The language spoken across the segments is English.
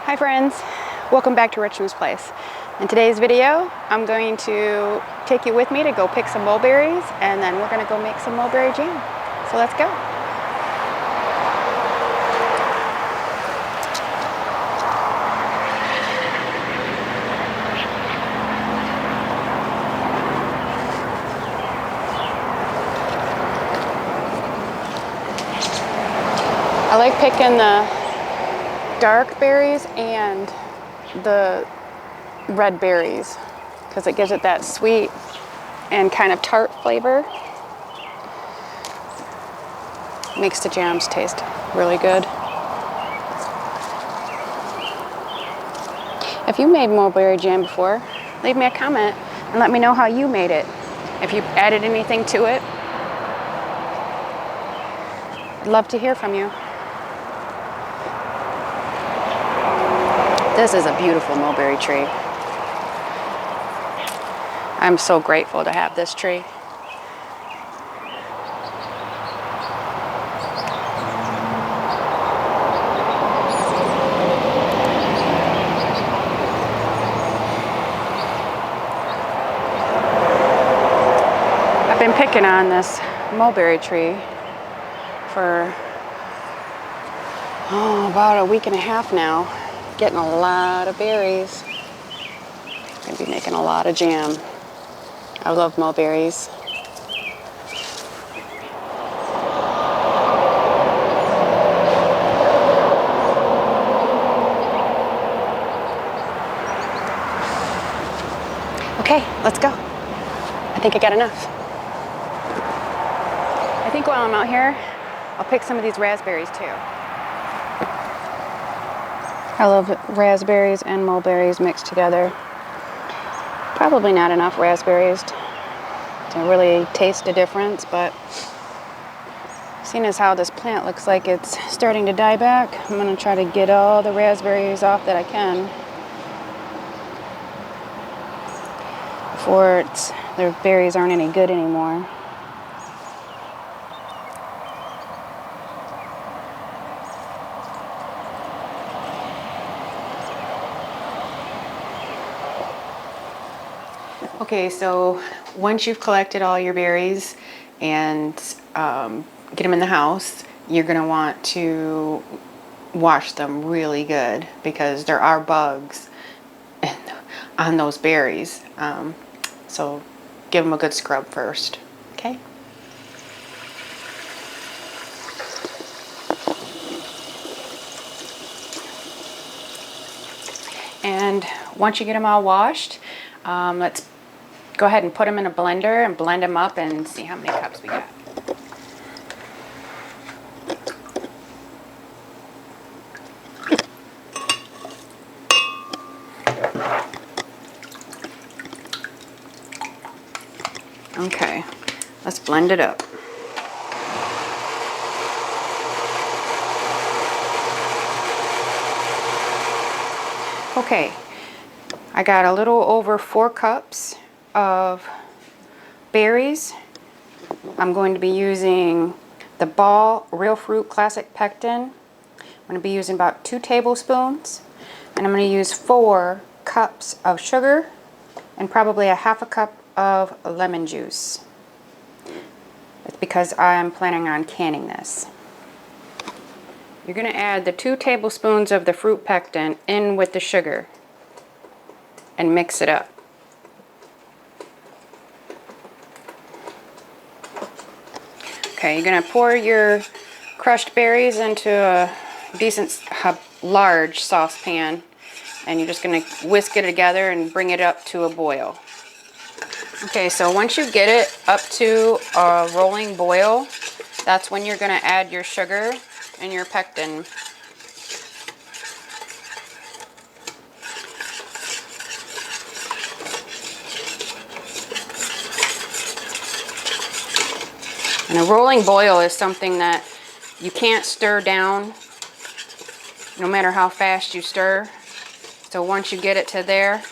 Hi friends, welcome back to Richmond's Place. In today's video, I'm going to take you with me to go pick some mulberries, and then we're going to go make some mulberry jam. So let's go. I like picking the dark berries and the red berries because it gives it that sweet and kind of tart flavor. Makes the jams taste really good. If you made mulberry jam before, leave me a comment and let me know how you made it. If you added anything to it, I'd love to hear from you. This is a beautiful mulberry tree. I'm so grateful to have this tree. I've been picking on this mulberry tree for about a week and a half now. Getting a lot of berries. Gonna be making a lot of jam. I love mulberries. Okay, let's go. I think I got enough. I think while I'm out here, I'll pick some of these raspberries too. I love raspberries and mulberries mixed together. Probably not enough raspberries to really taste a difference, but seeing as how this plant looks like it's starting to die back, I'm going to try to get all the raspberries off that I can before their berries aren't any good anymore. Okay, so once you've collected all your berries and get them in the house, you're going to want to wash them really good because there are bugs on those berries. So give them a good scrub first, okay? And once you get them all washed, let's go ahead and put them in a blender and blend them up and see how many cups we got. Okay, let's blend it up. Okay, I got a little over 4 cups of berries. I'm going to be using the Ball Real Fruit Classic Pectin. I'm going to be using about 2 tablespoons, and I'm going to use 4 cups of sugar and probably a half a cup of lemon juice. It's because I'm planning on canning this. You're going to add the 2 tablespoons of the fruit pectin in with the sugar and mix it up. Okay, you're going to pour your crushed berries into a decent large saucepan, and you're just going to whisk it together and bring it up to a boil. Okay, so once you get it up to a rolling boil, that's when you're going to add your sugar and your pectin. And a rolling boil is something that you can't stir down no matter how fast you stir. So once you get it to there,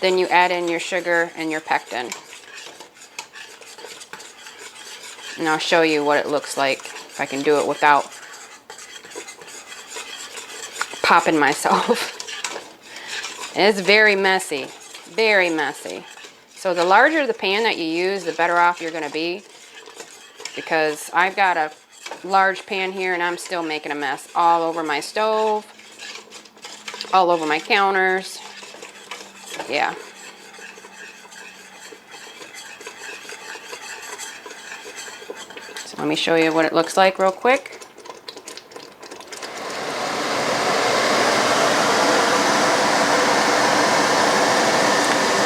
then you add in your sugar and your pectin. And I'll show you what it looks like if I can do it without popping myself. It's very messy, very messy. So the larger the pan that you use, the better off you're gonna be, because I've got a large pan here and I'm still making a mess all over my stove, all over my counters. Yeah. So let me show you what it looks like real quick.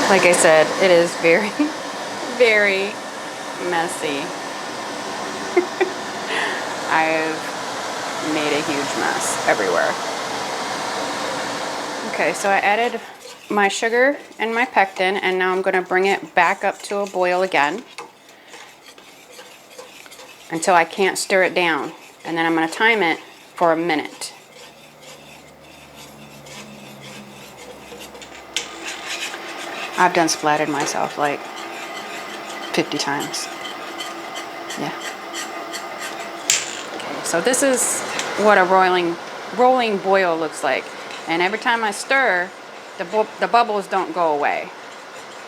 Like I said, it is very, very messy. I've made a huge mess everywhere. Okay, so I added my sugar and my pectin, and now I'm going to bring it back up to a boil again until I can't stir it down. And then I'm going to time it for a minute. I've done splattered myself like 50 times. Yeah. Okay, so this is what a rolling boil looks like. And every time I stir, the bubbles don't go away.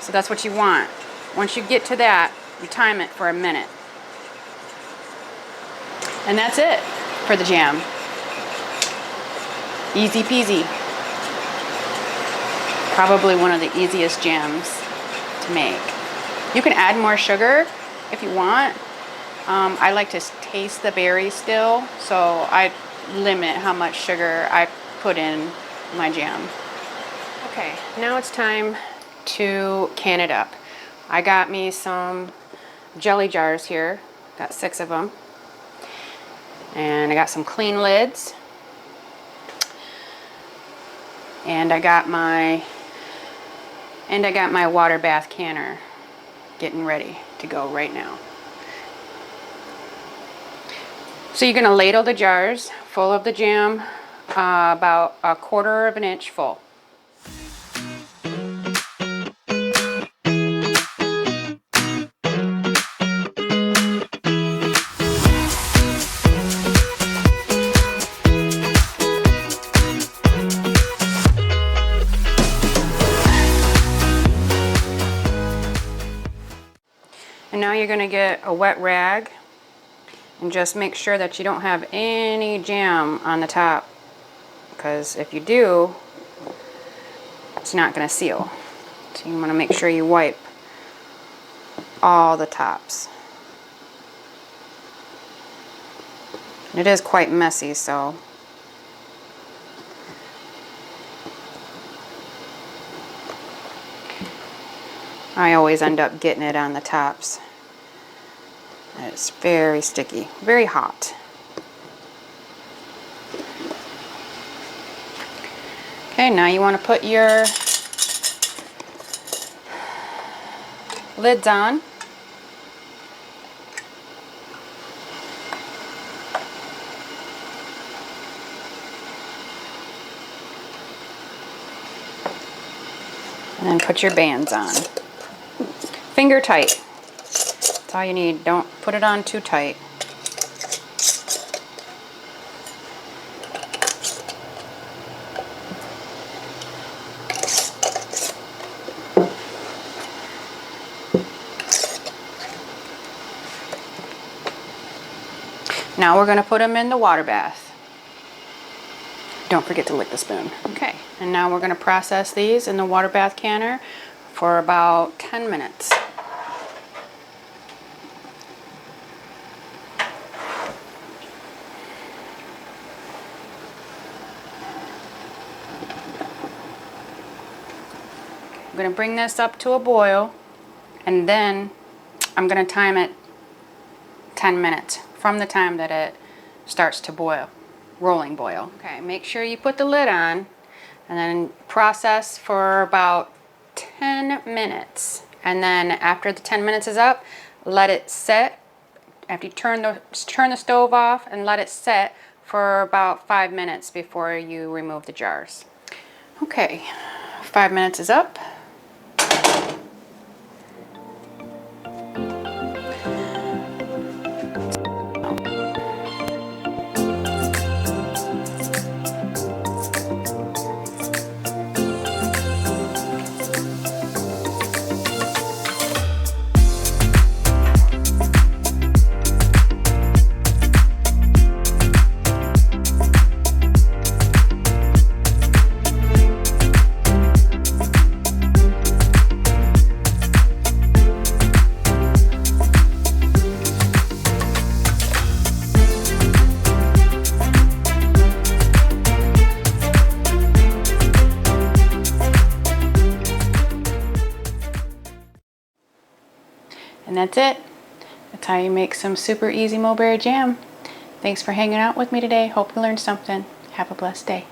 So that's what you want. Once you get to that, you time it for a minute. And that's it for the jam. Easy peasy. Probably one of the easiest jams to make. You can add more sugar if you want. I like to taste the berries still, so I limit how much sugar I put in my jam. Okay, now it's time to can it up. I got me some jelly jars here, got 6 of them. And I got some clean lids. And I got my water bath canner getting ready to go right now. So you're going to ladle the jars full of the jam, about 1/4 of an inch full. And now you're going to get a wet rag and just make sure that you don't have any jam on the top, because if you do, it's not going to seal. So you want to make sure you wipe all the tops. It is quite messy, so I always end up getting it on the tops. It's very sticky, very hot. Okay, now you want to put your lids on. And then put your bands on. Finger tight. That's all you need. Don't put it on too tight. Now we're going to put them in the water bath. Don't forget to lick the spoon. Okay, and now we're going to process these in the water bath canner for about 10 minutes. I'm going to bring this up to a boil, and then I'm going to time it 10 minutes from the time that it starts to boil, rolling boil. Okay, make sure you put the lid on and then process for about 10 minutes. And then after the 10 minutes is up, let it set. After you turn the stove off and let it set for about 5 minutes before you remove the jars. Okay, 5 minutes is up. And that's it. That's how you make some super easy mulberry jam. Thanks for hanging out with me today. Hope you learned something. Have a blessed day.